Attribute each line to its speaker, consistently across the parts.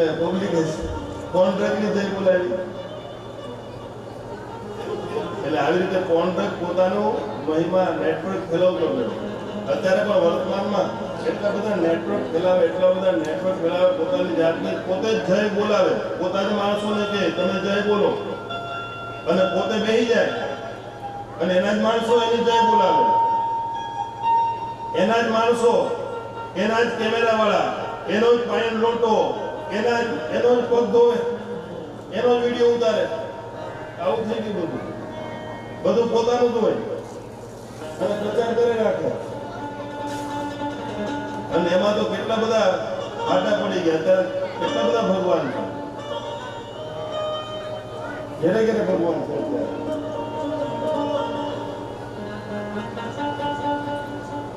Speaker 1: એટલે પબ્લિક કોન્ટ્રાક્ટની જય બોલાવી. એટલે આવી રીતે કોન્ટ્રાક્ટ પોતાનો મહિમા નેટવર્ક ફેલાવતો ગયો. અત્યારે પણ વર્તમાનમાં એટલા બધા નેટવર્ક ફેલાવે પોતાની જાતને પોતે જ જય બોલાવે. પોતાના માણસોને કહે તમે જય બોલો અને પોતે બેસી જાય અને એના જ માણસો એની જય બોલાવે. એના જ માણસો, એના જ કેમેરા વાળા, એનો જ પાણી લોટો, એનો જ પગ ધોવે, એનો જ વિડીયો ઉતારે. આવું થઈ ગયું. બધું પોતાનું જ હોય અને પ્રચાર કરી રાખે. અને એમાં તો કેટલા બધા આટા પડી ગયા. અત્યારે કેટલા બધા ભગવાન છે, ઘેરે ઘેરે ભગવાન છે અત્યારે.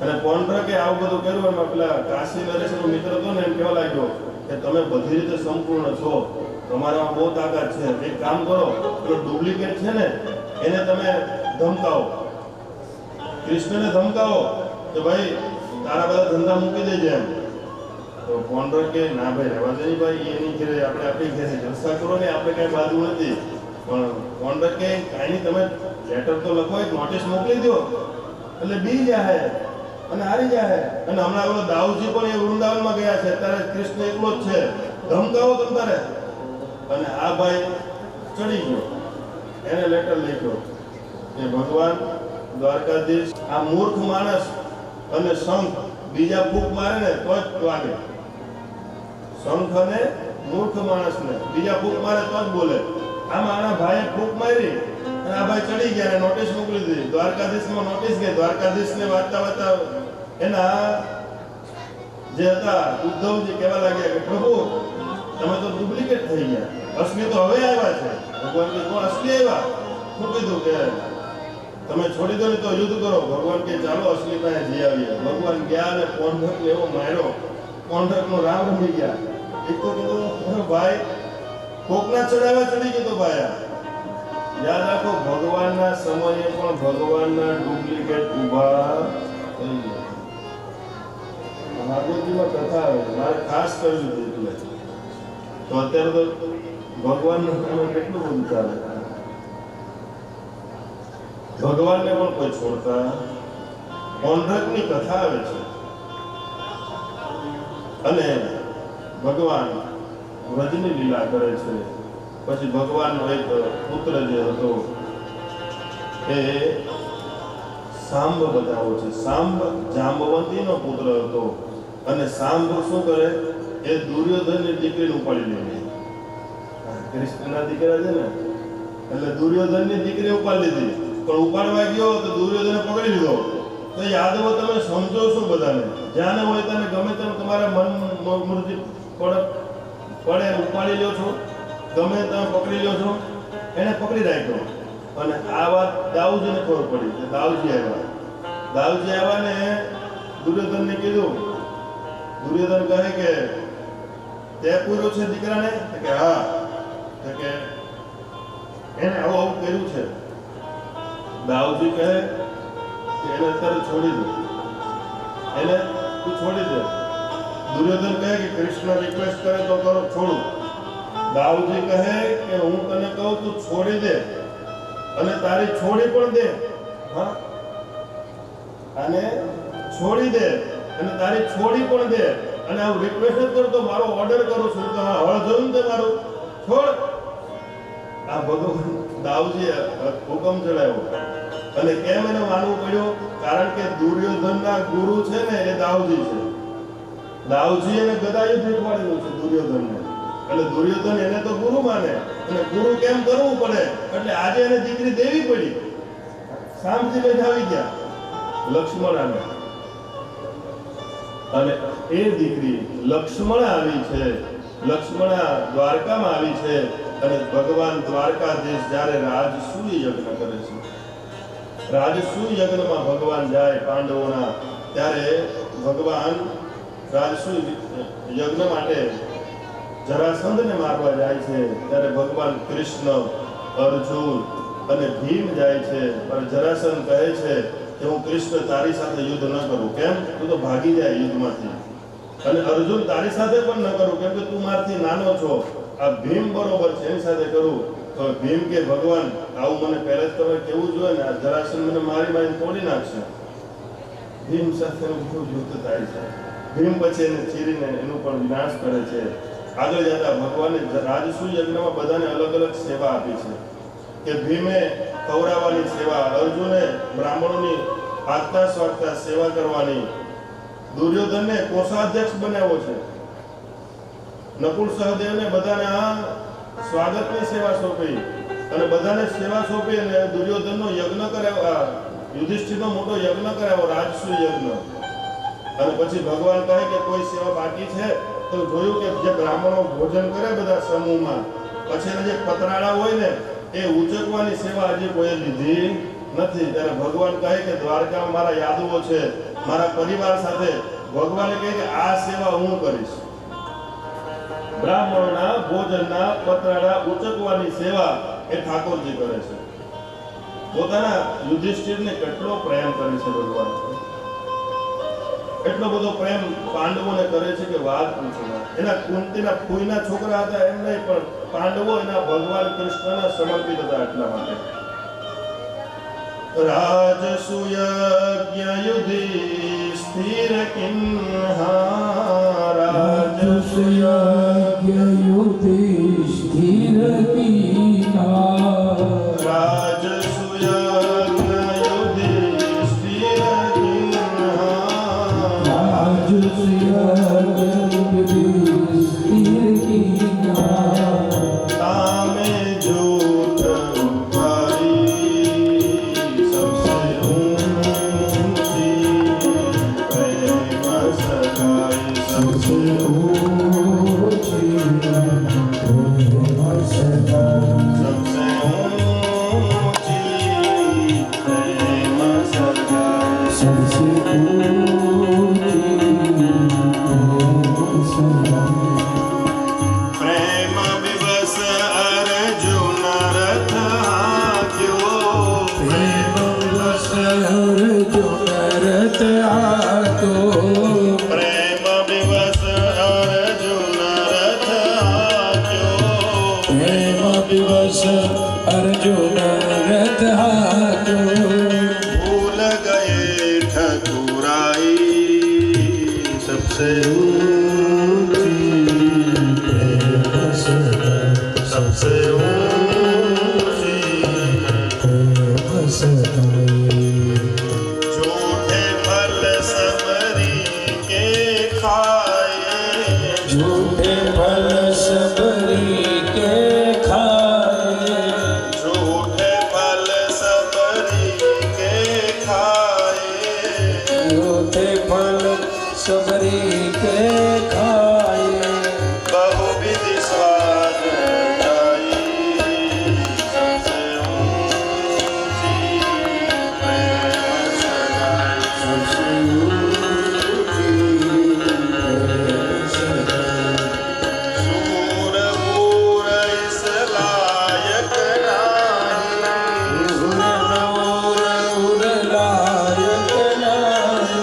Speaker 1: અને કોન્ટ્રાક્ટે આવું બધું કર્યું. એમાં પેલા કાશી નરેશનો મિત્ર હતો ને એમ કહેવા લાગ્યો કે તમે બધી રીતે સંપૂર્ણ છો, તમારામાં બહુ તાકાત છે. એક કામ કરો, પેલો ડુપ્લિકેટ છે ને એને તમે ધમકાવો, કૃષ્ણને ધમકાવો કે ભાઈ તારા બધા ધંધા મૂકી દેજે એમ. તો કોન્ટ્રાક્ટ કે ના ભાઈ રહેવા દે ભાઈ, એની ઘેરે આપણે આપણી ઘેરે જલસા કરો ને, આપણે કઈ બાજુ નથી. પણ કોન્ટ્રાક્ટ કે કાંઈ નહીં, તમે લેટર તો લખો, એક નોટિસ મોકલી દો એટલે બી જાય અને હારી જાય. અને હમણાં ઓલો દાઉજી પણ એ વૃંદાવનમાં ગયા છે, અત્યારે કૃષ્ણ એકલો જ છે. ધમકાવો તમારે. અને આ ભાઈ ચડી ગયો, એને લેટર લખ્યો કે ભગવાન દ્વારકાધીશ, આ મૂર્ખ માણસ અને શંખ બીજા ફૂંક મારે ને તો જ વાગે. શંખ અને મૂર્ખ માણસને બીજા ફૂંક મારે તો જ બોલે. આમાં આના ભાઈએ ફૂંક મારી અને આ ભાઈ ચડી ગયા અને નોટિસ મોકલી દીધી. દ્વારકાધીશમાં નોટિસ ગઈ. દ્વારકાધીશને વાંચતા એના જે હતા ઉદ્ધવજી કહેવા લાગ્યા કે પ્રભુ તમે તો ડુપ્લિકેટ થઈ ગયા, અસલી તો હવે આવ્યા છે. ભગવાન કે કોણ અસલી આવ્યા? શું કીધું કે તમે છોડી દો ને તો યુદ્ધ કરો. ભગવાન કે ચાલો અસલી પાસે જઈ આવીએ. ભગવાન ગયા અને કોન્ટ્રાક્ટ એવો માર્યો, કોન્ટ્રાક્ટનો રામ રમી ગયા. એક તો કીધું ભાઈ કોકના ચડાવ્યા ચડી ગયો તો ભાઈ. યાદ રાખો, ભગવાનના સમયે પણ ભગવાનના ડુપ્લિકેટ ઉભા થઈ ગયા. ભાગવતજીમાં કથા આવે, મારે ખાસ કરવી હતી એટલે. તો અત્યારે તો ભગવાનનું કેટલું બધું ચાલે. ભગવાનને પણ કોઈ છોડતા. કોન્ટ્રાક્ટની કથા આવે છે અને ભગવાન વ્રજની લીલા કરે છે. પછી ભગવાનનો એક પુત્ર જે હતો એ સાંબ બતાવો છે. સાંબ જાંબવંતીનો પુત્ર હતો અને સાંબ શું કરે, એ દુર્યોધનની દીકરીને ઉપાડી લે. કૃષ્ણના દીકરા છે ને, એટલે દુર્યોધનની દીકરી ઉપાડી લીધી. પણ ઉપાડવા ગયો તો દુર્યોધને પકડી લીધો. તો યાદવો તમે સમજો છો બધાને, જ્યાં હોય તમે ગમે તેમ તમારા મન મૃત્યુ પડે ઉપાડી લ્યો છો, ગમે તમે પકડી લ્યો છો. એને પકડી રાખ્યો અને આ વાત દાઉજીને ખબર પડી કે દાઉજી આવ્યા ને દુર્યોધનને કીધું. દુર્યોધન કહે કે તે પૂર્યો છે દીકરાને? કે હા. કે એને આવું કર્યું છે. દાઉજી કહે કે એને અત્યારે છોડી દે, એને તું છોડી દે. દુર્યોધન કહે કે કૃષ્ણ રિક્વેસ્ટ કરે તો કરો, છોડું. દાઉજી કહે કે હું તને કહું તું છોડી દે અને તારી છોડી પણ દે. હા, અને છોડી દે અને તારી છોડી પણ દે. અને હું રિક્વેસ્ટ જ કરું તો મારો ઓર્ડર કરું છું કે હા હવે જોયું તે મારું છોડ. આ ભગવાન દાઉજી હુકમ ચડાવ્યો. અને કેમ એને માનવું પડ્યું? કારણ કે દુર્યોધનના ગુરુ છે ને એ દાઉજી છે. દાઉજી એને ગદાયુદ્ધ શીખવાડેલું છે દુર્યોધનને. એટલે દુર્યોધન એને તો ગુરુ માને અને ગુરુ કેમ કરવું પડે એટલે આજે એને દીકરી દેવી પડી. સામજી લઈને આવી ગયા લક્ષ્મણાને અને એ દીકરી લક્ષ્મણા આવી છે. લક્ષ્મણા દ્વારકામાં આવી છે અને ભગવાન દ્વારકાધીશ જ્યારે રાજસૂય યજ્ઞ કરે છે, રાજસૂય યજ્ઞમાં ભગવાન જાય પાંડવોના, ત્યારે ભગવાન રાજસૂય યજ્ઞ માટે જરાસંધને મારવા જાય છે. ત્યારે ભગવાન કૃષ્ણ, અર્જુન અને ભીમ જાય છે. પણ જરાસંધ કહે છે કે હું કૃષ્ણ તારી સાથે યુદ્ધ ન કરું. કેમ? તું તો ભાગી જાય યુદ્ધમાંથી. અને અર્જુન તારી સાથે પણ ન કરું, કેમ કે તું મારથી નાનો છો. આ ભીમ બરોબર છે, એની સાથે કરું. તો ભીમ કે ભગવાન આવું મને પહેલે જ તમે કેવું જોઈએ ને, આ જરાસંઘ મને મારી તોડી નાખશે. ભીમ સાથે બહુ યુદ્ધ થાય છે. ભીમ પછી એને ચીરીને એનું પણ વિનાશ કરે છે. આગળ જતા ભગવાને રાજસુ યજ્ઞમાં બધાને અલગ અલગ સેવા આપી છે. કે ભીમે ખવડાવવાની સેવા, અર્જુને બ્રાહ્મણોની આગતા સ્વાગતા સેવા કરવાની, દુર્યોધનને કોષાધ્યક્ષ બનાવ્યો છે, નકુલ સહદેવને બધાને આ સ્વાગતની સેવા સોંપી અને બધાને સેવા સોંપી અને દુર્યોધનનો યજ્ઞ કરાવ્યો, યુધિષ્ઠિરનો મોટો યજ્ઞ કરાવ્યો, રાજસુ યજ્ઞ. અને પછી ભગવાન કહે કે કોઈ સેવા બાકી છે, તો જોયું કે જે બ્રાહ્મણો ભોજન કરે બધા સમૂહમાં, પછી એના જે પતરાળા હોય ને એ ઉચકવાની સેવા હજી કોઈ લીધી નથી. ત્યારે ભગવાન કહે કે દ્વારકામાં મારા યાદવો છે, મારા પરિવાર સાથે. ભગવાને કહે કે આ સેવા હું કરીશ. બ્રાહ્મણોના ભોજનના પતરાળા ઉચકવાની સેવા એ ઠાકોરજી કરે છે. પોતાના યુધિષ્ઠિરને કેટલો પ્રેમ કરે છે ભગવાન, એટલો બધો પ્રેમ પાંડવોને કરે છે કે વાત પૂછો. એના કુંતીના ફૂઈના છોકરા હતા એમ નહીં, પણ પાંડવો એના ભગવાન કૃષ્ણના સમર્પિત હતા. એટલા માટે રાજસુયજ્ઞ યુધિષ્ઠિર કિન્હા, રાજસુયજ્ઞ યુધિષ્ઠિર કિન્હા, રાજસુયજ્ઞ યુધિષ્ઠિર કિન્હા, રાજસુયજ્ઞ યુધિષ્ઠિર કિન્હા, તામે જોત
Speaker 2: अर्जुन रथ हाथो,
Speaker 1: भूल गए ठकुराई सबसे ऊंची, सबसे ऊंची, झूठे फल सबरी के खाए,
Speaker 2: झूठे फल सबरी के खाए,
Speaker 1: झूठे फल सबरी के खाए,
Speaker 2: झूठे फल सबरी के खाए,
Speaker 1: बहुविधि स्वाद जाई, सबसे ऊंची प्रेम सगाई,
Speaker 2: सबसे ऊंची प्रेम सगाई।
Speaker 1: सूरपूर इस लायक नाही,
Speaker 2: सूर लायक नाही,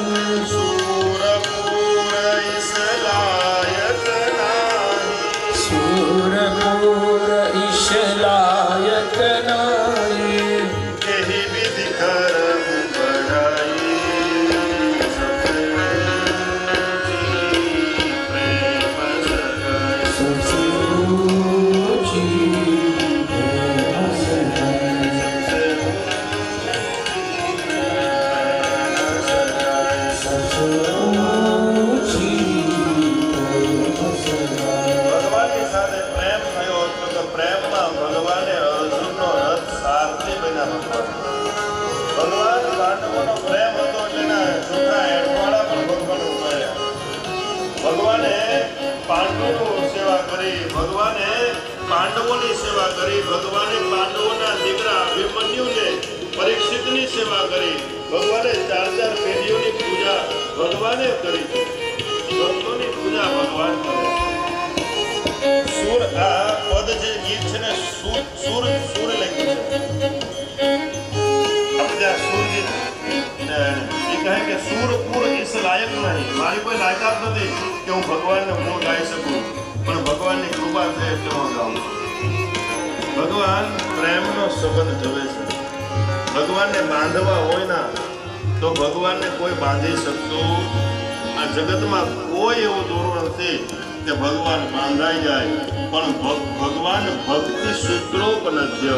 Speaker 1: सूरपूर इस लायक नाही,
Speaker 2: सूरपूर ईश लायक नाही,
Speaker 1: यही विधि कर्म बढ़ाई, सबसे ऊंची प्रेम सगाई,
Speaker 2: सबसे ऊंची प्रेम सगाई।
Speaker 1: सबसे ऊंची प्रेम सगाई।
Speaker 2: सबसे ऊंची प्रेम सगाई।
Speaker 1: ભગવાનની સાથે પ્રેમ થયો હતો તો પ્રેમમાં ભગવાને અર્જુનનો રથ સારથી બન્યા. ભગવાન પાંડવોનો પ્રેમ હતો એટલે એના જૂઠા હેઠવાળા પણ ભગવાન ઉભર્યા. ભગવાને પાંડવોની સેવા કરી, ભગવાને પાંડવોની સેવા કરી, ભગવાને પાંડવોના દીકરા અભિમન્યુને પરીક્ષિતની સેવા કરી, ભગવાને 4 પેઢીઓની પૂજા ભગવાને કરી. ભક્તોની પૂજા ભગવાન કરે. સુર આ પદ જે ગીત છે ને સુર લખ્યું છે. આપણે ત્યાં સુરજીત એ કહે કે સુરપુર ઇસ લાયક નહીં, મારી કોઈ લાયકાત નથી કે હું ભગવાનને હું ગાઈ શકું, પણ ભગવાનની કૃપા છે એટલે હું ગાઉં છું. ભગવાન પ્રેમનો સંબંધ જવે છે. ભગવાનને બાંધવા હોય ના તો ભગવાનને કોઈ બાંધી શકતું. આ જગતમાં કોઈ એવું દોરું નથી કે ભગવાન બાંધાઈ જાય, પણ ભગવાન ભક્તિ સૂત્રોપનધ્ય.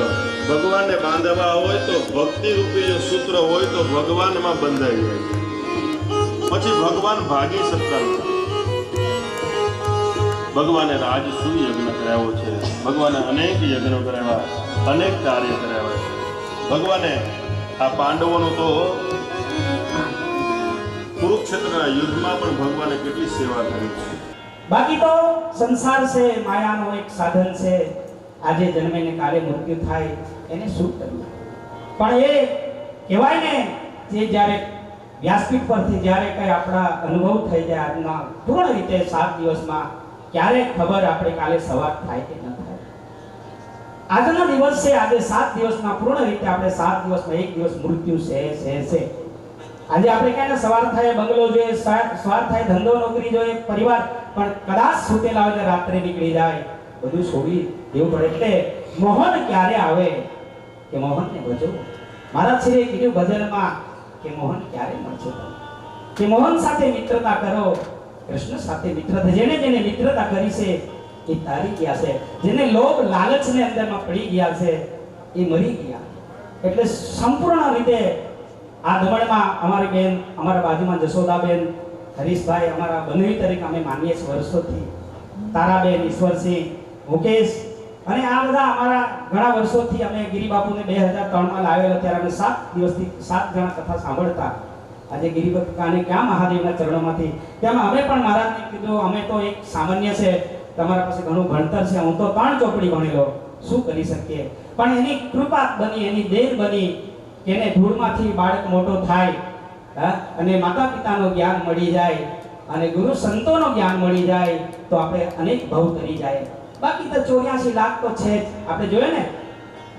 Speaker 1: ભગવાનને બાંધવા હોય તો ભક્તિ રૂપી જો સૂત્ર હોય તો ભગવાનમાં બંધાઈ જાય, પછી ભગવાન ભાગી શકતા નથી. ભગવાને રાજસુ યજ્ઞ કરાવ્યો છે, ભગવાને અનેક યજ્ઞો કરાવ્યા, અનેક કાર્ય કરાવ્યા છે. ભગવાને આ પાંડવોનું તો કુરુક્ષેત્રના યુદ્ધમાં પણ ભગવાને કેટલી સેવા કરી છે.
Speaker 3: બાકી તો સંસાર છે, માયાનો એક સાધન છે. આજે જન્મે ને કાલે મૃત્યુ થાય, એને શું કરવું? પણ એ કહેવાય ને, જે જ્યારે વ્યાસપીઠ પરથી જ્યારે કંઈ આપણા અનુભવ થઈ જાય આજના પૂર્ણ રીતે 7 દિવસમાં, ક્યારે ખબર આપણે કાલે સવાર થાય કે ન થાય. આજનો દિવસ છે, આજે 7 દિવસમાં પૂર્ણ રીતે આપણે 7 દિવસમાં એક દિવસ મૃત્યુ છે. આજે આપણે ક્યાં સવાર થાય બંગલો જોઈએ, સવાર થાય ધંધો નોકરી જોઈએ, પરિવાર, પણ કદાચ સુતેલા હોય રાત્રે નીકળી જાય, બધું છોડી દેવું પડે. એટલે મોહન ક્યારે આવે કે મોહનને ભજો. મારા શ્રીએ કીધું ભજનમાં કે મોહન ક્યારે મળશે, કે મોહન સાથે મિત્રતા કરો, કૃષ્ણ સાથે મિત્રતા. જેને જેને મિત્રતા કરી છે એ તારી ગયા છે, જેને લોભ લાલચને અંદરમાં પડી ગયા છે એ મરી ગયા. એટલે સંપૂર્ણ રીતે આ દમણમાં અમારી બેન, અમારા બાજુમાં જશોદાબેન, હરીશભાઈ અમારા બનેવી તરીકે અમે માનીએ છીએ વર્ષોથી. તારાબેન, ઈશ્વરસિંહ, મુકેશ અને આ બધા અમારા ઘણા વર્ષોથી અમે ગિરિબાપુને 2003માં લાવેલા, ત્યારે અમે 7 દિવસથી 7 જણા કથા સાંભળતા. આજે ગિરિબાપુને ક્યાં મહાદેવના ચરણોમાંથી, તેમાં અમે પણ મહારાજને કીધું અમે તો એક સામાન્ય છે, તમારા પાસે ઘણું ભણતર છે, હું તો 3 ચોપડી ભણેલો, શું કરી શકીએ? પણ એની કૃપા બની, એની દેન બની, એને ધૂળમાંથી બાળક મોટો થાય અને માતા પિતાનું જ્ઞાન મળી જાય અને ગુરુ સંતોનું જ્ઞાન મળી જાય તો આપણે અનેક ભવ કરી જાય. બાકી તો 84 લાખ તો છે જ. આપણે જોઈએ ને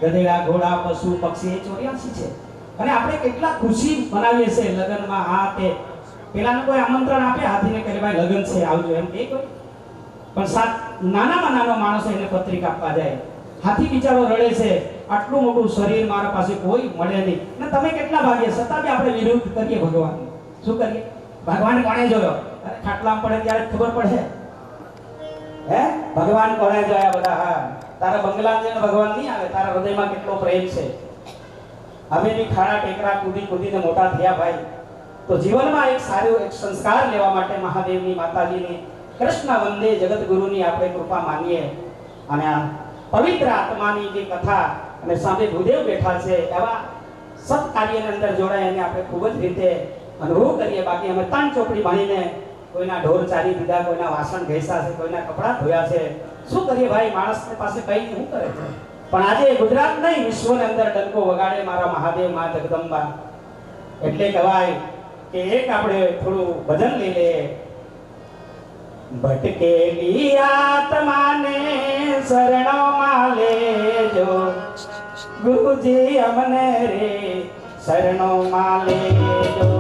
Speaker 3: ગધેડા, ઘોડા, પશુ, પક્ષી, એ 84 છે. અને આપણે કેટલા ખુશી મનાવીએ છીએ લગ્નમાં, આ તે પેલાને કોઈ આમંત્રણ આપે હાથીને કહે ભાઈ લગ્ન છે આવજો એમ કે કોઈ, પણ નાનામાં નાનો માણસ એને પત્રિકા આપવા જાય. હાથી બિચારો રડે છે, આટલું મોટું શરીર મારા પાસે કોઈ મળે નહીં, ને તમે કેટલા ભાગ્ય, છતાં બી આપણે વિરુદ્ધ કરીએ ભગવાન. શું કરીએ? ભગવાન કોણે જોયો? અરે ખાટલામાં પડે ત્યારે ખબર પડે હે ભગવાન કોણે જોયા બધા. હા, તારા બંગલા જઈને ભગવાન નહીં આવે, તારા હૃદયમાં કેટલો પ્રેમ છે. અમે બી ખાડા ટેકરા કૂદીને મોટા થયા ભાઈ. તો જીવનમાં એક સારું એક સંસ્કાર લેવા માટે મહાદેવની, માતાજીની, કૃષ્ણ વંદે જગતગુરુની આપણે કૃપા માનીએ. અને આ પવિત્ર આત્માની જે કથા અને સામે ભૂદેવ બેઠા છે એવા સત્કાર્યની અંદર જોડાય અને આપણે ખૂબ જ રીતે અનુભવ કરીએ. બાકી અમે 3 ચોપડી ભણીને કોઈના ઢોર ચારી દીધા, કોઈના વાસણ ઘસ્યા છે, કોઈના કપડાં ધોયા છે. શું કરીએ ભાઈ, માણસને પાસે કઈ શું કરે છે? પણ આજે ગુજરાત નહીં, વિશ્વની અંદર ડંકો વગાડે મારા મહાદેવ, મા જગદંબા. એટલે કહેવાય કે એક આપણે થોડું ભજન લઈ લઈએ. ભટકેલી આત્માને શરણોમાં લેજો, ગુરુજી અમને રે શરણોમાં લેજો.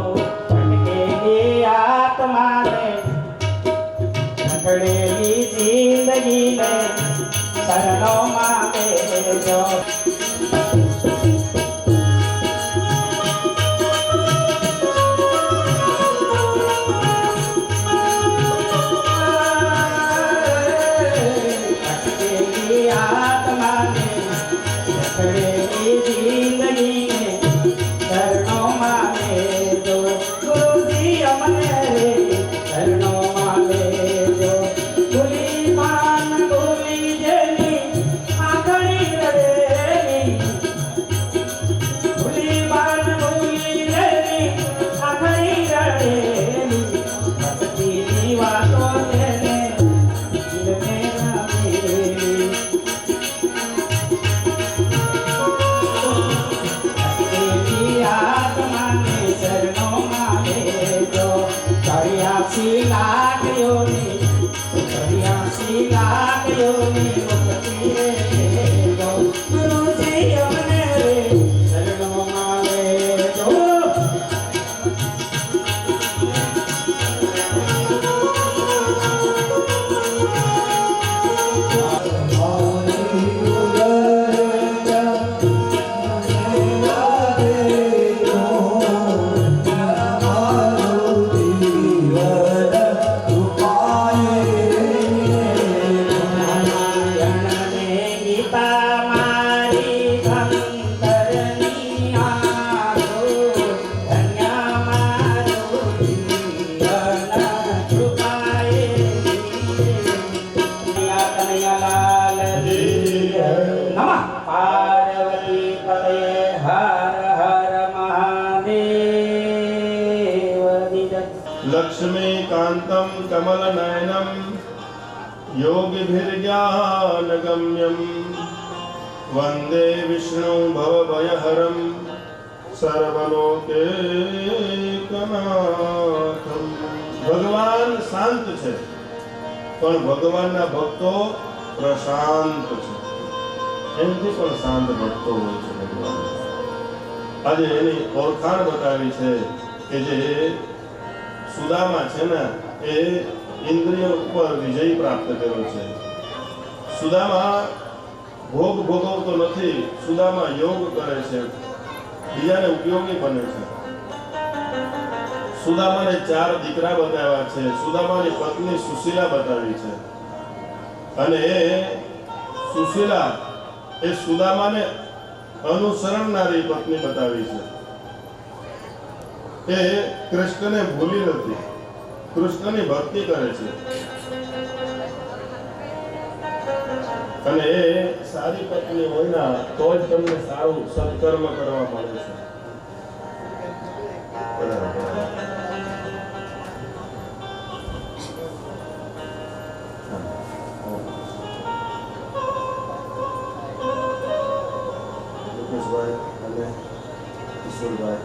Speaker 3: ભટકેલી આત્માને, ભટકેલી જિંદગીને શરણોમાં લેજો. કનૈયાલાલ કી જય. નમઃ પાર્વતી પતયે હર હર મહાદેવ કી જય.
Speaker 1: લક્ષ્મીકાંતમ કમલનયનમ યોગિભિર્જ્ઞાનગમ્યમ વંદે વિષ્ણુ ભવભયહરમ સર્વલોકૈકનાથમ. ભગવાન શાંત છે પણ ભગવાનના ભક્તો પ્રશાંત છે. એમથી પણ શાંત ભક્તો હોય છે ભગવાન. આજે એની ઓળખાણ બતાવી છે કે જે સુદામા છે ને એ ઇન્દ્રિય ઉપર વિજય પ્રાપ્ત કર્યો છે. સુદામા ભોગ ભોગવતો નથી, સુદામા યોગ કરે છે, બીજાને ઉપયોગી બને છે. સુદામાને 4 દીકરા બતાવ્યા છે. સુદામાની પત્ની સુશીલા બતાવી છે અને એ સુશીલા એ સુદામાને અનુસરણનારી પત્ની બતાવી છે. એ કૃષ્ણને ભૂલી નથી, કૃષ્ણની ભક્તિ કરે છે અને એ સારી પત્ની હોય ના તો જ તમને સારું સત્કર્મ કરવા મળે છે. મુકેશભાઈ અને કિશોરભાઈ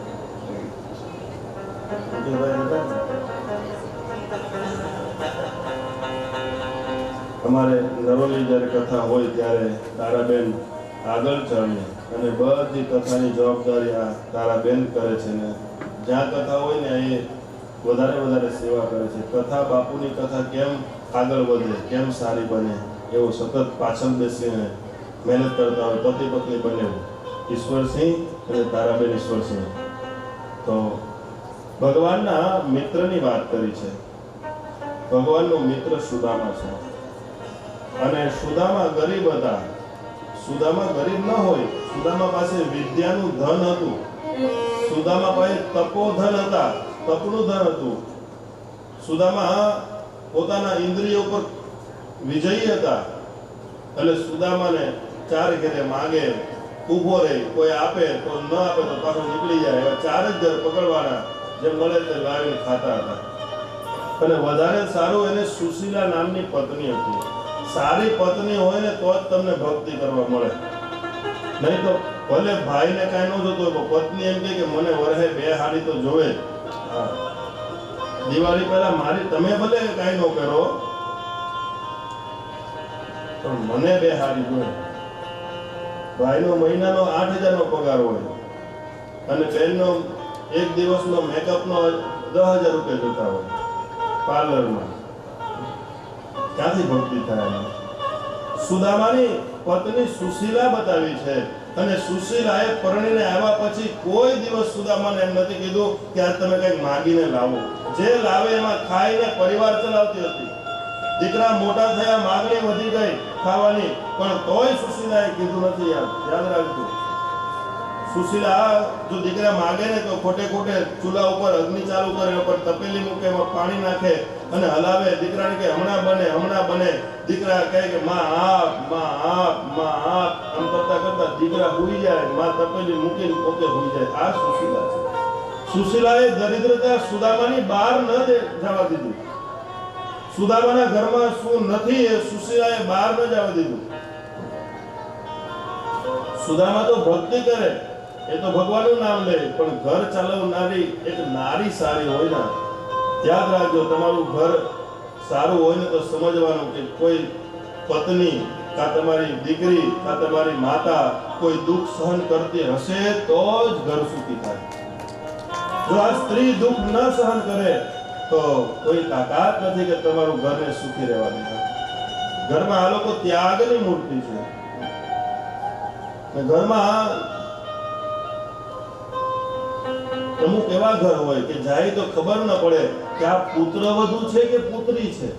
Speaker 1: અમારે નરોલી જ્યારે કથા હોય ત્યારે તારાબેન આગળ ચાલી અને બધી કથાની જવાબદારી આ તારાબેન કરે છે ને જ્યાં કથા હોય ને એ વધારે સેવા કરે છે. કથા બાપુની કથા કેમ આગળ વધે, કેમ સારી બને એવો સતત પાછળ બેસીને મહેનત કરતા હોય. પતિ પત્ની બને ઈશ્વરસિંહ અને તારાબેન ઈશ્વરસિંહ. તો ભગવાનના મિત્રની વાત કરી છે. ભગવાનનો મિત્ર સુદામા છે અને સુદામા ગરીબ હતા. સુદામા ગરીબ ન હોય, સુદામા પાસે વિદ્યાનું ધન હતું, સુદામા પાસે તપોધન હતા, તપનું ધન હતું. સુદામા પોતાના ઇન્દ્રિયો પર વિજયી હતા એટલે સુદામાને 4 ઘેરે માગે, ઊભો રહે, કોઈ આપે તો ન આપે તો પાછો નીકળી જાય. એવા 4 જ ઘર પકડવાના, જે મળે તે લાવીને ખાતા હતા. અને વધારે સારું એને સુશીલા નામની પત્ની હતી. સારી પત્ની હોય ને તો જ તમને ભક્તિ કરવા મળે, નહીં તો ભલે ભાઈને કાંઈ ન જોતું હોય, પત્ની એમ કે મને વરહે 2 હાડી તો જોવે. દિવાળી પહેલા મારી તમે ભલે કાંઈ ન કરો પણ મને 2 હાડી જોવે. ભાઈનો મહિનાનો 8,000 પગાર હોય અને બહેનનો એક દિવસનો મેકઅપનો 10,000 રૂપિયા જોતા હોય પાર્લરમાં. ક્યાંથી ભક્તિ થાય? સુદામાની પત્ની સુશીલા બતાવી છે અને સુશીલાએ પરણીને આવ્યા પછી કોઈ દિવસ સુદામાને એમ નથી કીધું કે આ તમે કંઈક માગીને લાવો. જે લાવે એમાં ખાઈને પરિવાર ચલાવતી હતી. દીકરા મોટા થયા, માગણી વધી ગઈ ખાવાની, પણ તોય સુશીલાએ કીધું નથી. યાદ રાખજો, સુશીલા જો દીકરા માગે ને તો ખોટે ચૂલા ઉપર અગ્નિ ચાલુ કરે, ઉપર તપેલી મૂકે, એમાં પાણી નાખે અને હલાવે. દીકરાને કે હમણાં બને. દીકરા કહે કે માં આપ. આમ કરતા દીકરા હુઈ જાય, માં તપેલી મૂકીને પોતે હુઈ જાય. આ સુશીલા છે. સુશીલાએ દરિદ્રતા સુદામાની બહાર ન જવા દીધી. સુદામાના ઘરમાં શું નથી એ સુશીલાએ બહાર ન જવા દીધું. સુદામા તો ભક્તિ કરે, એ તો ભગવાનનું નામ લે, પણ ઘર ચાલવનારી એક નારી સારી હોય ને, યાદ રાખજો, તમારું ઘર સારું હોય ને તો સમજવાનું કે કોઈ પત્ની કા તમારી દીકરી કા તમારી માતા કોઈ દુઃખ સહન કરતી હશે તો જ ઘર સુખી થાય. જો આ સ્ત્રી દુઃખ ન સહન કરે તો કોઈ તાકાત નથી કે તમારું ઘરને સુખી રહેવા દે. ઘરમાં આ લોકો ત્યાગની મૂર્તિ છે. ઘરમાં અમુક એવા ઘર હોય કે જાય તો ખબર ન પડે કે આ પુત્રવધુ છે કે પુત્રી છે.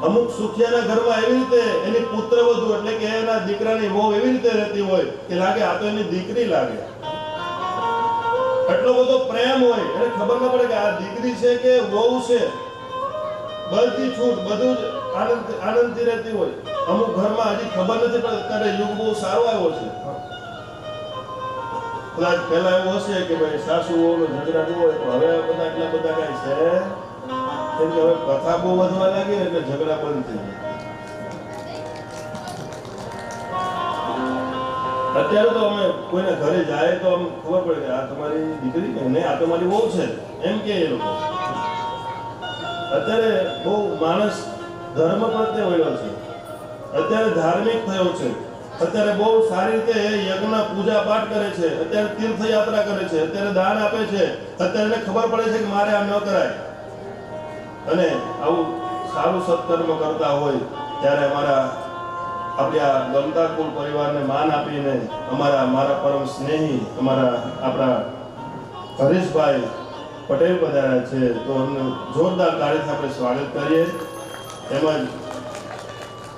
Speaker 1: અમુક સુખિયાના ઘરમાં એવી રીતે એની પુત્રવધુ એટલે કે એના દીકરાની વહુ એવી રીતે રહેતી હોય કે લાગે આ તો એની દીકરી લાગે. એટલો બધો પ્રેમ હોય, એને ખબર ન પડે કે આ દીકરી છે કે વહુ છે. બધી છૂટ, બધું જ આનંદથી રહેતી હોય. અમુક ઘરમાં હજી ખબર નથી પડતી, અત્યારે યુગ બહુ સારો આવ્યો છે. કદાચ પહેલા એવું હશે કે ભાઈ સાસુઓનો ઝઘડા બહુ હોય, તો હવે બધા એટલા બધા કાંઈ છે કેમ કે હવે કથા બહુ વધવા લાગી એટલે ઝઘડા બંધ થઈ ગયા. અત્યારે તો અમે કોઈના ઘરે જાય તો આમ ખબર પડે કે આ તમારી દીકરી કે નહીં, આ તમારી વહુ છે એમ કે એ લોકો. અત્યારે બહુ માણસ ધર્મ પ્રત્યે વળ્યો છે, અત્યારે ધાર્મિક થયો છે, અત્યારે બહુ સારી રીતે યજ્ઞ પૂજા પાઠ કરે છે, અત્યારે તીર્થયાત્રા કરે છે, અત્યારે દાન આપે છે, અત્યારે એને ખબર પડે છે કે મારે આ ન કરાય. અને આવું સારું સત્કર્મ કરતા હોય ત્યારે આપણે આ ગમતા કુળ પરિવારને માન આપીને મારા પરમ સ્નેહી આપણા હરીશભાઈ પટેલ પધાર્યા છે, તો એમને જોરદાર તાળીથી આપણે સ્વાગત કરીએ. તેમજ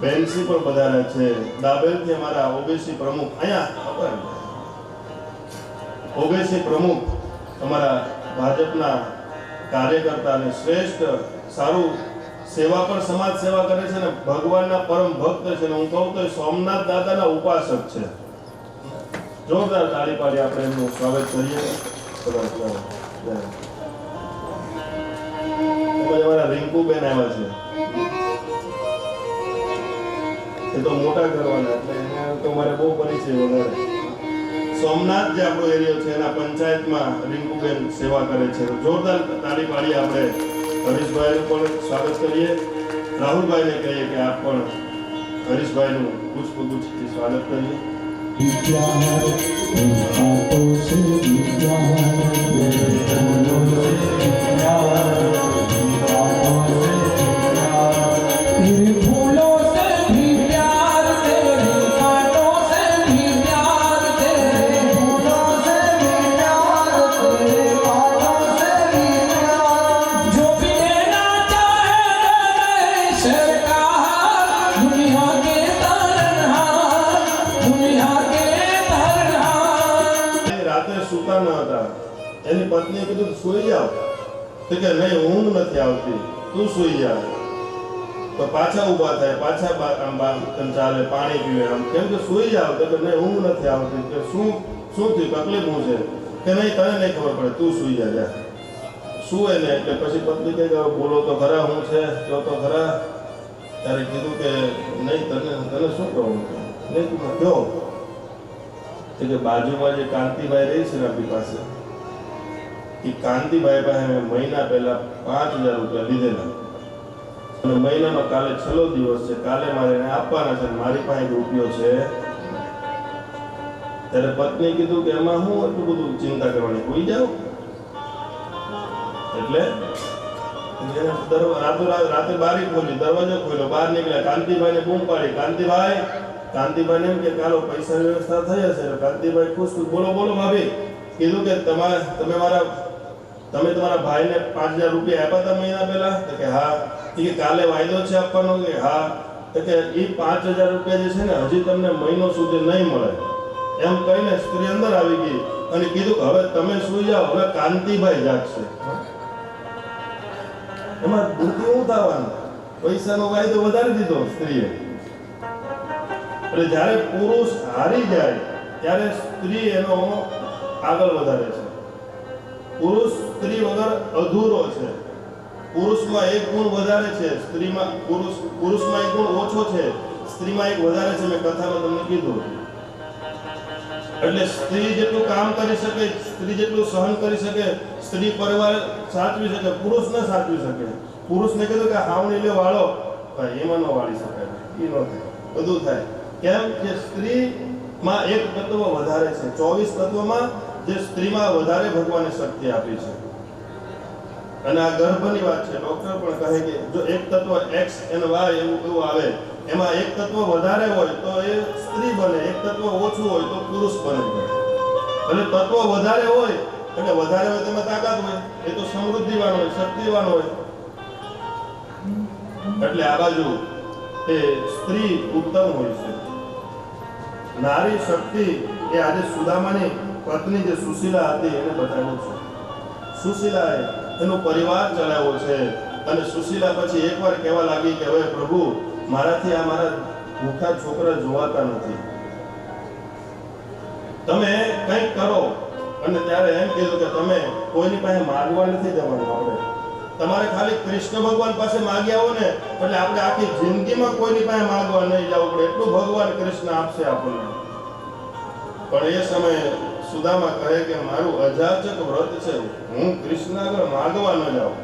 Speaker 1: બેનસી પણ પધાર્યા છે, દાબેલથી અમારા ઓબીસી પ્રમુખ અહીંયા ઓબીસી પ્રમુખ અમારા ભાજપના કાર્યકર્તા અને શ્રેષ્ઠ સારું સેવા પણ સમાજ સેવા કરે છે ને ભગવાનના પરમ ભક્ત છે ને હું કહું તો સોમનાથ દાદાના ઉપાસક છે. જોરદાર તાળી પાડી આપણે એમનું સ્વાગત કરીએ. અમારા રિંકુબેન આવ્યા છે, એ તો મોટા કરવાના એટલે એને તો મારે બહુ પરિચય વધારે. સોમનાથ જે આપણો એરિયો છે એના પંચાયતમાં રિંકુબેન સેવા કરે છે. જોરદાર તાળી પાડી આપણે હરીશભાઈનું પણ સ્વાગત કરીએ. રાહુલભાઈને કહીએ કે આપ પણ હરીશભાઈનું પુષ્પગુચ્છથી સ્વાગત કરીએ. સુતા ન હતા, એની પત્નીએ કીધું સુઈ જાઓ, તો કે નહીં ઊંઘ નથી આવતી, તું સુઈ જા. તો પાછા ઊભા થાય, પાછા આમ ચાલે, પાણી પીવે, આમ કેમ કે સુઈ જાવ, તો કે નહીં ઊંઘ નથી આવતી. કે શું થયું, તકલીફ શું છે? કે નહીં તને નહીં ખબર પડે, તું સુઈ જા. શું એને એટલે પછી પત્ની કહે કે બોલો તો ખરા, હું છે તો ખરા. ત્યારે કીધું કે નહીં તને શું કહું, નહીં તું કહો કે બાજુમાં જે કાંતિભાઈ રહી છે ને આપણી પાસે, એ કાંતિભાઈ પાસે મેં મહિના પહેલા 5,000 રૂપિયા લીધેલા અને મહિનાનો કાલે છેલ્લો દિવસ છે, કાલે મારે એને આપવાના છે, મારી પાસે રૂપિયો છે. ત્યારે પત્નીએ કીધું કે એમાં હું એટલું બધું ચિંતા કરવાની, હોઈ જાવ. એટલે રાતે બારી ખોલી, દરવાજો ખોલ્યો, બહાર નીકળ્યા, કાંતિભાઈને બૂમ પાડી. કાંતિભાઈ એમ કે ચાલો પૈસાની વ્યવસ્થા થઈ હશે. કાંતિભાઈ ખુશ, બોલો ભાભી. કીધું કે તમે તમારા ભાઈને 5,000 રૂપિયા આપ્યા હતા મહિના પહેલા? તો કે હા. કે કાલે વાયદો છે આપવાનો? કે હા. તો કે એ 5,000 રૂપિયા જે છે ને હજી તમને મહિનો સુધી નહીં મળે. એમ કહીને સ્ત્રી અંદર આવી ગઈ અને કીધું કે હવે તમે સુઈ જાઓ, હવે કાંતિભાઈ જાગશે. એમાં બુદ્ધિ શું થવાનું? પૈસાનો વાયદો વધારી દીધો સ્ત્રીએ. એટલે જ્યારે પુરુષ હારી જાય ત્યારે સ્ત્રી એનો આગળ વધારે છે. પુરુષ સ્ત્રી વગર અધૂરો છે. પુરુષમાં એક ગુણ વધારે છે, પુરુષમાં એક ગુણ ઓછો છે, સ્ત્રીમાં એક વધારે છે. મેં કથામાં તમને કીધું. એટલે સ્ત્રી જેટલું કામ કરી શકે, સ્ત્રી જેટલું સહન કરી શકે, સ્ત્રી પરિવાર સાચવી શકે, પુરુષ ન સાચવી શકે. પુરુષને કીધું કે હાવણી લે વાળો, એમાં ન વાળી શકાય, એ ન થાય, બધું થાય. કેમ કે સ્ત્રીમાં એક તત્વ વધારે છે. 24 તત્વમાં જે સ્ત્રીમાં વધારે ભગવાને શક્તિ આપી છે. અને આ ગર્ભની વાત છે. ડોક્ટર પણ કહે કે જો એક તત્વ X અને Y એવું આવે, એમાં એક તત્વ વધારે હોય તો એ સ્ત્રી બને, એક તત્વ ઓછું હોય તો પુરુષ બને. અને તત્વ વધારે હોય એટલે વધારે હોય તેમાં તાકાત હોય, એ તો સમૃદ્ધિવાન હોય, શક્તિવાન હોય. એટલે આ બાજુ એ સ્ત્રી ઉત્તમ હોય છે. નારી શક્તિ એ આજે સુદામાની પત્ની જે સુશીલા હતી એને બતાવ્યું છે. સુશીલાએ એનો પરિવાર ચલાવ્યો છે, અને સુશીલા પછી એકવાર કહેવા લાગી કે હવે પ્રભુ મારાથી આ મારા ભૂખા છોકરા જોવાતા નથી, તમે કંઈક કરો. અને ત્યારે એમ કીધું કે તમે કોઈની પાસે માંગવા નથી જવાનું, આપણે તમારે ખાલી કૃષ્ણ ભગવાન પાસે માંગ્યા હો ને એટલે આપણે આખી જિંદગીમાં કોઈની પાસે માંગવા નહીં જવું પડે, એટલું ભગવાન કૃષ્ણ આપશે આપણને. પણ એ સમયે સુદામા કહે કે મારું અજાચક વ્રત છે, હું કૃષ્ણ આગળ માંગવા ન જાઉં.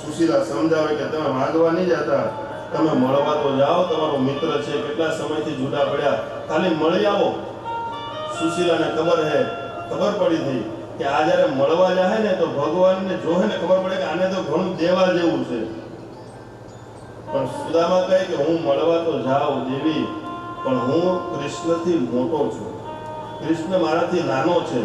Speaker 1: સુશીલા સમજાવે કે તમે માંગવા નહીં જતા, તમે મળવા તો જાઓ, તમારો મિત્ર છે, કેટલા સમયથી જુદા પડ્યા, ખાલી મળી આવો. સુશીલાને ખબર પડી હતી કે આ જ્યારે મળવા જાય ને તો ભગવાનને જોહે ને ખબર પડે કે આને તો ઘણું દેવા જેવું છે. પણ સુદામા કહે કે હું મળવા તો જાઉં દેવી, પણ હું કૃષ્ણથી મોટો છું, કૃષ્ણ મારાથી નાનો છે.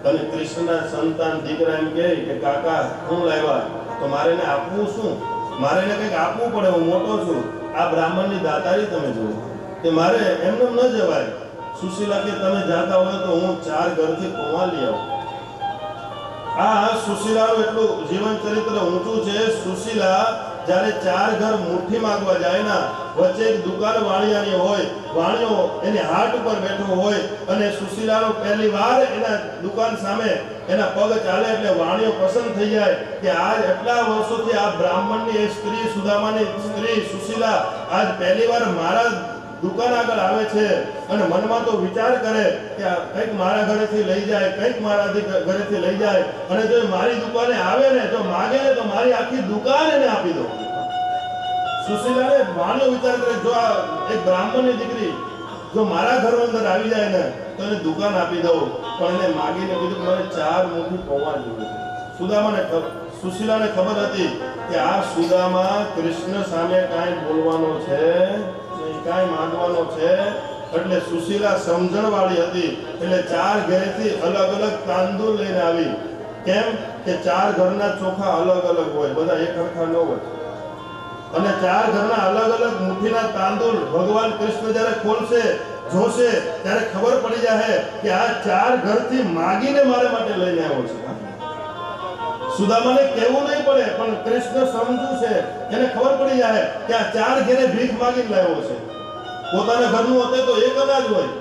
Speaker 1: અને કૃષ્ણના સંતાન દીકરા એમ કહે કે કાકા હું લાવ્યા, તો મારે એને આપવું શું, મારે એને કંઈક આપવું પડે, હું મોટો છું. આ બ્રાહ્મણની દાતારી તમે જુઓ કે મારે એમને ન જવાય. સુશીલા કે તમે જાતા હોય તો હું 4 ઘરથી પૌવા લઈ આવું. આ સુશીલાનું એટલું જીવન ચરિત્ર ઊંચું છે. સુશીલા જ્યારે 4 ઘર મુઠ્ઠી માંગવા જાય ના, વચ્ચે એક દુકાન વાણિયાની હોય, વાણિયો એની હાટ ઉપર બેઠો હોય અને સુશીલાનો પહેલી વાર એના દુકાન સામે એના પગ ચાલે એટલે વાણિયો પસંદ થઈ જાય કે આજ એટલા વર્ષોથી આ બ્રાહ્મણની એ સ્ત્રી, સુદામાની સ્ત્રી સુશીલા આજ પહેલી વાર મારા દુકાન આગળ આવે છે. અને મનમાં તો વિચાર કરે કે કંઈક મારા ઘરેથી લઈ જાય, કંઈક મારા ઘરેથી લઈ જાય, અને જો મારી દુકાને આવે ને, જો માગે ને તો મારી આખી દુકાન એને આપી દો. સુશીલાને વાણિયો વિચાર કરે, જો આ એક બ્રાહ્મણની દીકરી જો મારા ઘર અંદર આવી જાય ને તો એને દુકાન આપી દઉં. પણ એને માગીને કીધું મને 4 મુઠ્ઠી પૌવા જોઈએ છે. સુશીલાને ખબર હતી કે આ સુદામા કૃષ્ણ સામે કાંઈ બોલવાનો છે નહીં, કાંઈ માંગવાનો છે. એટલે સુશીલા સમજણવાળી હતી એટલે 4 ઘરેથી અલગ અલગ તાંદૂળ લઈને આવી. કેમ કે 4 ઘરના ચોખા અલગ અલગ હોય, બધા એક સરખા ન હોય. અને 4 ઘરના અલગ અલગ મુઠ્ઠીના તાંદૂળ ભગવાન કૃષ્ણ જ્યારે ખોલશે, જોશે, ત્યારે ખબર પડી જાય કે આ 4 ઘરથી માગીને મારા માટે લઈને આવ્યો છે. સુદામાને કહેવું નહીં પડે, પણ કૃષ્ણ સમજુ છે, એને ખબર પડી જાય કે આ 4 ઘરે ભીખ માગીને લાવ્યો છે. પોતાના ઘરનું હોતે તો એક અનાજ હોય.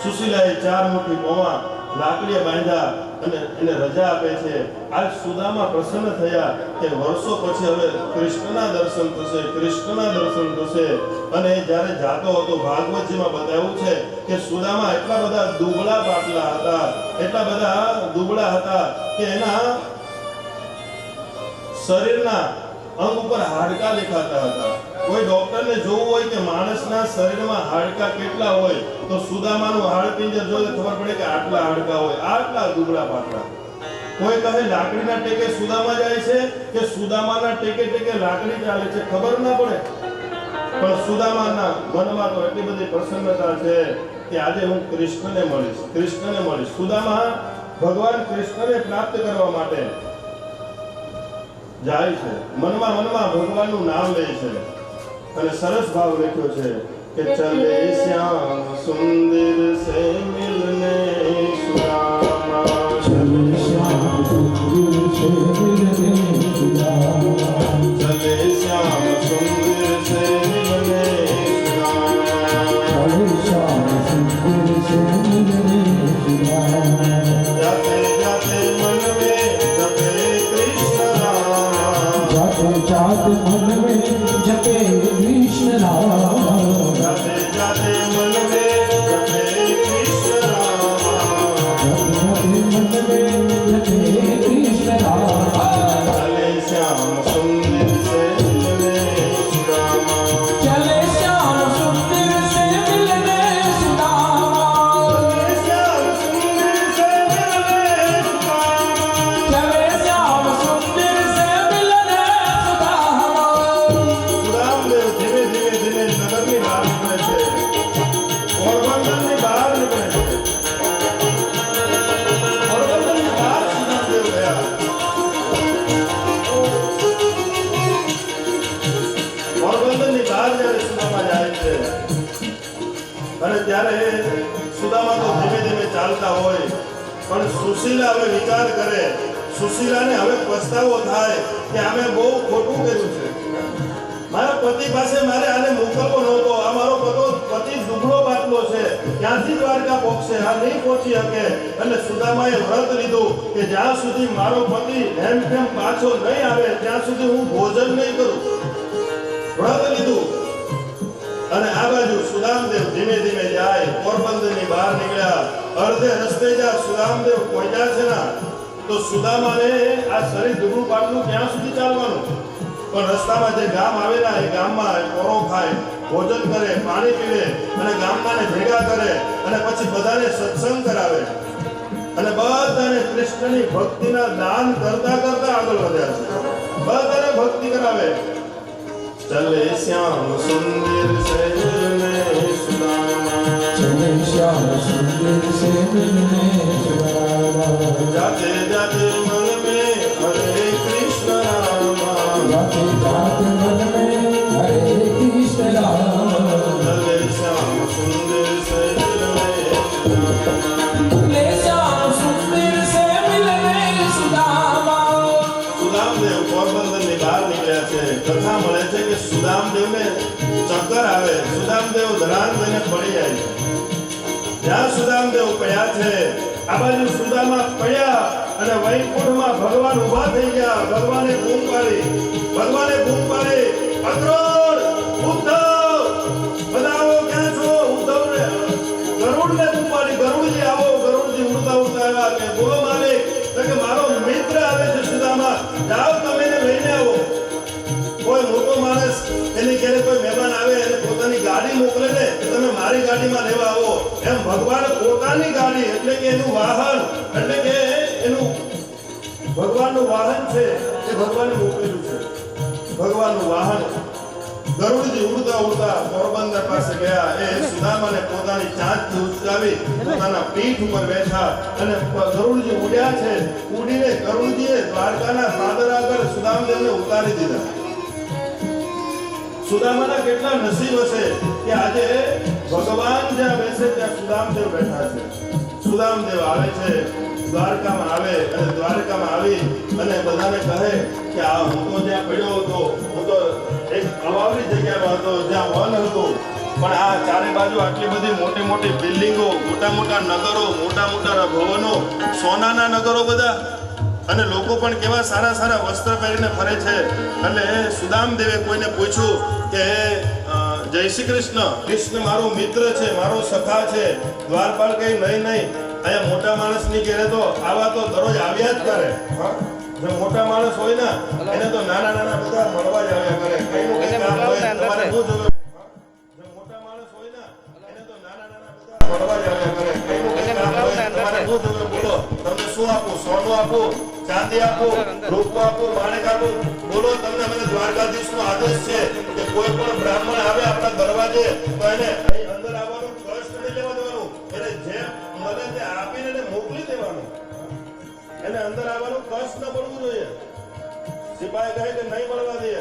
Speaker 1: સુશીલાએ 4 મુઠ્ઠી પૌવા લાકડીએ બાંધ્યા અને એને રજા આપે છે. આજ સુદામા પ્રસન્ન થયા કે વર્ષો પછી હવે કૃષ્ણના દર્શન થશે, કૃષ્ણના દર્શન થશે. અને જ્યારે જાતો હતો ભાગવતજીમાં બતાવ્યું છે કે સુદામા એટલા બધા દુબળા પાટલા હતા, એટલા બધા દુબળા હતા કે એના શરીરના અંગ ઉપર હાડકા દેખાતા હતા. કોઈ ડોક્ટરને જોવું હોય કે માણસના શરીરમાં હાડકા કેટલા હોય તો સુદામાનું હાડપિંજર જોઈએ ખબર પડે કે આટલા હાડકા હોય, આટલા દુબળા પાટલા. કોઈ કહે લાકડીના ટેકે સુદામા જાય છે કે સુદામાના ટેકે ટેકે લાકડી ચાલે છે, ખબર ના પડે. પણ સુદામાના મનમાં તો એટલી બધી પ્રસન્નતા છે કે આજે હું કૃષ્ણને મળીશ. સુદામા ભગવાન કૃષ્ણને પ્રાપ્ત કરવા માટે જાય છે, મનમાં ભગવાનનું નામ લે છે. અને સરસ ભાવ લખ્યો છે કે ચલે શ્યામ સુંદર સે મિલને સુદામા,
Speaker 2: ચલે શ્યામ સુંદર સે મિલને સુદામા,
Speaker 1: ચલે શ્યામ સુંદર સે મિલને સુદામા,
Speaker 2: ચલે શ્યામ સુંદર સે મિલને સુદામા,
Speaker 1: જાતે જાતે મન में जपे कृष्ण नाम,
Speaker 2: जाते जाते मन में जपे कृष्ण नाम,
Speaker 1: जाते जाते मन में जपे कृष्ण नाम,
Speaker 2: जाते मन में जपे कृष्ण नाम,
Speaker 1: चले श्याम सुंदर से मिलने सुदामा,
Speaker 2: चले श्याम सुंदर से मिलने सुदामा,
Speaker 1: श्याम सुंदर से मिलने सुदामा,
Speaker 2: चले श्याम सुंदर से मिलने सुदामा।
Speaker 1: सुदामदेव धीमे धीमे नगરની બહાર નીકળે છે, પોરબંદરની બહાર નીકળે છે. પોરબંદરની બહાર સુદામદેવ ગયા. પોરબંદરની બહાર જ્યારે સુદામા જાય છે અને ત્યારે સુદામા તો ધીમે ધીમે ચાલતા હોય, પણ સુશીલા હવે વિચાર કરે. સુશીલાને હવે પસ્તાવો થાય કે અમે બહુ ખોટું કર્યું છે. મારા પતિ પાસે મારે આને મોકલવો નહોતો. આ મારો પતિ દુબળો બાટલો છે, ક્યાંથી દ્વારકા પહોંચશે, આ નહીં પહોંચી શકે. અને સુદામાએ વ્રત લીધું કે જ્યાં સુધી મારો પતિ હેમખેમ પાછો નહીં આવે ત્યાં સુધી હું ભોજન નહીં કરું. વ્રત લીધું. અને આ બાજુ સુદામદેવ ધીમે ધીમે જાય, પોરબંદરની બહાર નીકળ્યા. અડધે રસ્તે જ્યાં સુદામદેવ પહોંચ્યા છે ને, તો સુદામાને આ શરીર દુબળું પાટલું ક્યાં સુધી ચાલવાનું? પણ રસ્તામાં જે ગામ આવેલા એ ગામમાં કોરો ખાય, ભોજન કરે, પાણી પીવે અને ગામમાંને ભેગા કરે અને પછી બધાને સત્સંગ કરાવે અને બધાને કૃષ્ણની ભક્તિના દાન કરતા કરતા આગળ વધ્યા છે. બધાને ભક્તિ કરાવે. ચલે શ્યામ સુંદર સે મિલને સુદામા,
Speaker 2: चले श्याम सुंदर से मिलने सुदामा,
Speaker 1: जाते जाते मन में हरे कृष्ण रामा,
Speaker 2: जाते जाते मन में हरे कृष्ण राम.
Speaker 1: चले श्याम सुंदर से मिलने सुदामा.
Speaker 2: चले श्याम सुंदर से मिलने सुदामा.
Speaker 1: સુદામદેવ પોરબંદરની બહાર નીકળ્યા છે. કથા મળે છે કે સુદામદેવને ચક્કર આવે, સુદામદેવ ધરાન થઈને પડી જાય છે. જ્યાં સુદામદેવ પડ્યા છે આ બાજુ સુદામા પડ્યા અને વૈકુંઠમાં ભગવાન ઊભા થઈ ગયા. ભગવાને બૂમ પાડી, અક્રોડ, ઉદ્ધવ, બધા આવો, ક્યાં છો? ઉદ્ધવને ગરુડને બૂમ પાડી, ગરુડજી આવો. ગરુડજી ઉડતા ઉડતા આવ્યા કે બોલો માલિક. તો કે મારો મિત્ર આવે છે સુદામા, જાઓ તમે એને લઈને આવો. કોઈ મોટો માણસ એની ઘરે કોઈ મહેમાન આવે અને પોતાની ગાડી મોકલે ને કે તમે મારી ગાડીમાં લેવા આવો, એમ ભગવાન પોતાની ગાડી એટલે કે એનું વાહન, એટલે કે એનું ભગવાનનું વાહન છે એ ભગવાને મોકલેલું છે. ભગવાનનું વાહન ગરુડજી ઉડતા ઉડતા પોરબંદર પાસે ગયા. એ સુદામાને પોતાની ચાંચથી ઉચકાવી પોતાના પીઠ ઉપર બેઠા અને ગરુડજી ઉડ્યા છે. ઉડીને ગરુડજીએ દ્વારકાના સાદર આગળ સુદામદેવને ઉતારી દીધા. સુદામાના કેટલા નસીબ હશે કે આજે ભગવાન જ્યાં બેસે ત્યાં સુદામદેવ બેઠા છે. સુદામદેવ આવે છે, દ્વારકામાં આવે અને દ્વારકામાં આવી અને બધાને કહે કે આ હું તો જ્યાં પડ્યો હતો, હું તો એક અવાવરી જગ્યામાં હતો જ્યાં વન હતું, પણ આ ચારે બાજુ આટલી બધી મોટી મોટી બિલ્ડિંગો, મોટા મોટા નગરો, મોટા મોટા ભવનો, સોનાના નગરો બધા, અને લોકો પણ કેવા સારા સારા વસ્ત્ર પહેરીને ફરે છે. એટલે સુદામદેવે કોઈને પૂછ્યું કે જય શ્રી કૃષ્ણ, કૃષ્ણ મારો મિત્ર છે, મારો સખા છે. દ્વારપાલ કઈ નહીં, અહીંયા મોટા માણસની ઘરે તો આવા તો દરરોજ આવ્યા જ કરે. જે મોટા માણસ હોય ને એને તો નાના નાના બધા મળવા જ આવ્યા કરે. કઈનું કઈ કામ હોય તમારે શું જોવે? જે મોટા માણસ હોય ને એને તો નાના નાના બધા મળવા જ આવ્યા કરે. કઈનું કઈ કામ હોય તમારે શું જોવે? બોલો, તમને શું આપું? સોનું આપું, ચાંદી આપું, રૂપો આપું, માણેક આપું? બોલો, તમને મને દ્વારકાધીશનો આદેશ છે કે કોઈ પણ બ્રાહ્મણ આવે આપણા દરવાજે તો એને અહીં અંદર આવવાનું કષ્ટ નહીં લેવા દેવાનું. એને જે મળે તે આપીને એને મોકલી દેવાનું. એને અંદર આવવાનું કષ્ટ ન પડવું જોઈએ. સિપાહી કહે કે નહીં મળવા દે.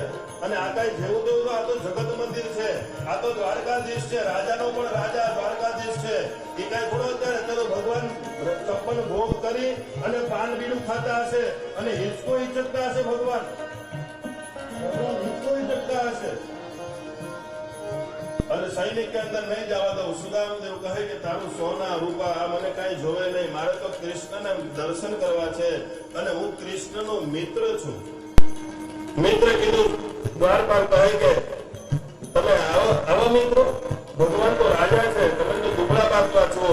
Speaker 1: અને આ કઈ જેવું તેવું આ તો જગત મંદિર છે, આ તો દ્વારકાધીશ છે, રાજાનો પણ રાજા દ્વારકાધીશ છે. એ કઈ થોડો અત્યારે તો ભગવાન 56 ભોગ કરી અને પાન બીડું ખાતા હશે અને હિંચકો હિંચકતા હશે. ભગવાન હિંચકો હિંચકતા હશે. અને સૈનિક કે અંદર નહીં જવા દઉં. સુદામદેવ કહે કે તારું સોના રૂપા આ મને કઈ જોવે નહીં, મારે તો કૃષ્ણને દર્શન કરવા છે અને હું કૃષ્ણનો મિત્ર છું. મિત્ર કીધું. દ્વારપાલ કહે કે તમે આવો મિત્રો, ભગવાન તો રાજા છે, તમે તો દુબળા પાકવા છો.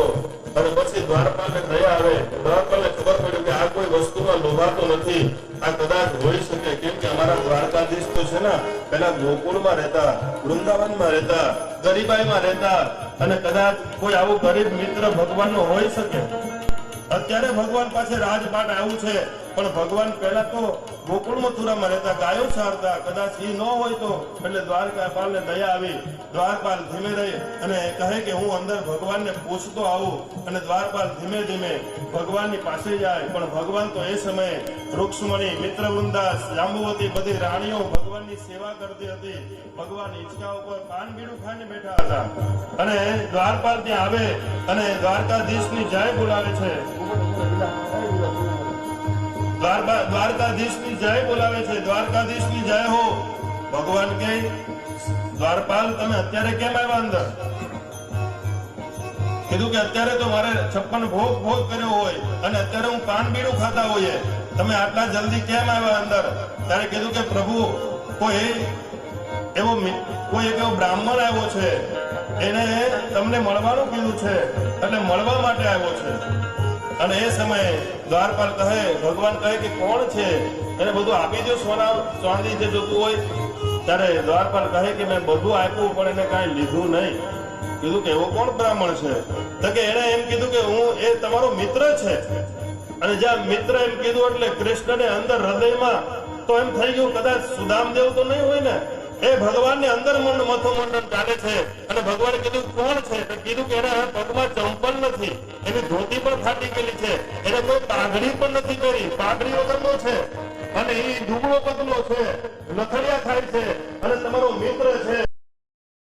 Speaker 1: અને પછી દ્વારપાલને દયા આવે. દ્વારપાલને ખબર પડી કે આ કોઈ વસ્તુમાં લોભાતો નથી, આ કદાચ હોઈ શકે. કેમ કે અમારા દ્વારકાધીશ તો છે ને પેલા ગોકુળમાં રહેતા, વૃંદાવનમાં રહેતા, ગરીબાઈમાં રહેતા, અને કદાચ કોઈ આવું ગરીબ મિત્ર ભગવાનનો હોઈ શકે. અત્યારે ભગવાન પાસે રાજપાટ આવ્યું છે, પણ ભગવાન પહેલા તો ગોકુળ મથુરામાં રહેતા, ગાયો ચારતા. કદાચ એ ન હોય તો એટલે દ્વારકાપાલને દયા આવી. દ્વારપાલ ધીમે રહી અને કહે કે હું અંદર ભગવાનને પૂછતો આવું. અને દ્વારપાલ ધીમે ધીમે ભગવાનની પાસે જાય. પણ ભગવાન તો એ સમયે રૂક્ષ્મણી, મિત્રવૃંદા, જાંબુવતી બધી રાણીઓ ભગવાનની સેવા કરતી હતી. ભગવાન હિંચકા ઉપર પાન બીડું ખાઈને બેઠા હતા. અને દ્વારપાલ ત્યાં આવે અને દ્વારકાધીશની જય બોલાવે છે. દ્વારકાધીશની જય બોલાવે છે, દ્વારકાધીશની જય હો. ભગવાન કહે, દ્વારપાલ તમે અત્યારે કેમ આવ્યા અંદર? કીધું કે અત્યારે તો મારે 56 ભોગ કર્યો હોય અને અત્યારે હું પાન બીડું ખાતા હોઈએ, તમે આટલા જલ્દી કેમ આવ્યા અંદર? ત્યારે કીધું કે પ્રભુ કોઈ એક એવો બ્રાહ્મણ આવ્યો છે, એને તમને મળવાનું કીધું છે, એટલે મળવા માટે આવ્યો છે. અને એ સમયે દ્વારપાલ કહે, ભગવાન કહે કે કોણ છે, એને બધું આપી દો, સોના ચાંદી જે જોતું હોય. ત્યારે દ્વારપાલ કહે કે મેં બધું આપ્યું પણ એને કાંઈ લીધું નહીં. કીધું કે એવો કોણ બ્રાહ્મણ છે? તો કે એને એમ કીધું કે હું એ તમારો મિત્ર છે. અને જ્યાં મિત્ર એમ કીધું એટલે કૃષ્ણને અંદર હૃદયમાં તો એમ થઈ ગયું કદાચ સુદામદેવ તો નહીં હોય ને, એ ભગવાનની અંદર મથોમંડન ચાલે છે. અને ભગવાને કીધું કોણ છે? તો કીધું કે એના પગમાં ચંપલ નથી, એની ધોતી પણ ફાટી ગયેલી છે, એને કોઈ પાઘડી પણ નથી કરી, પાઘડી વગરનો છે, અને એ દુબળો પતલો છે, લથડી